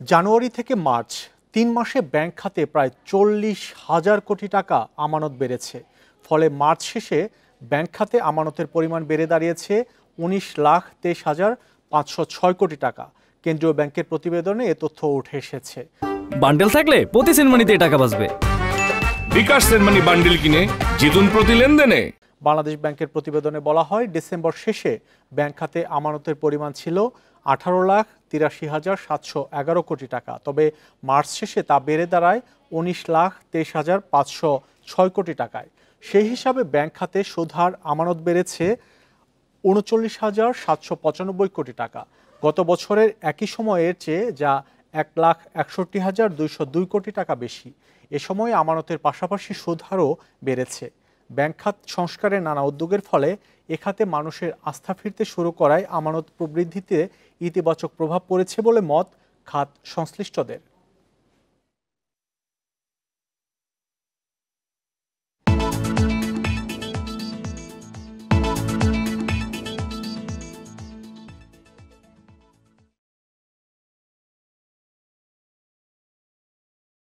জানুয়ারি থেকে মার্চ ৩ মাসে ব্যাংক খাতে প্রায় ৪০,০০০ কোটি টাকা আমানত বেড়েছে। ফলে মার্চ শেষে ব্যাংক খাতে আমানতের পরিমাণ বেড়ে দাঁড়িয়েছে ১৯,২৩,৫০৬ কোটি টাকা। কেন্দ্রীয় ব্যাংকের প্রতিবেদনে এ তথ্য উঠে এসেছে। বান্ডেল থাকলে প্রতি সেনমানিতে টাকা বাঁচবে। বিকাশ সেনমানি বান্ডেল কিনে জিতুন প্রতি লেনদেনে। বাংলাদেশ ব্যাংকের প্রতিবেদনে বলা হয়, ডিসেম্বর শেষে ব্যাংক খাতে আমানতের পরিমাণ ছিল ১৮,৮৩,৭১১ কোটি টাকা। তবে মার্চ শেষে তা বেড়ে দাঁড়ায় ১৯,২৩,৫০৬ কোটি টাকায়। সেই হিসাবে ব্যাংক খাতে সুদহার আমানত বেড়েছে ৩৯,৭৯৫ কোটি টাকা গত বছরের একই সময়ের চেয়ে, যা ১,৬১,২০২ কোটি টাকা বেশি। এ সময় আমানতের পাশাপাশি সুদহারও বেড়েছে। ব্যাংক খাত সংস্কারের নানা উদ্যোগের ফলে এ খাতে মানুষের আস্থা ফিরতে শুরু করায় আমানত প্রবৃদ্ধিতে ইতিবাচক প্রভাব পড়েছে বলে মত খাত সংশ্লিষ্টদের।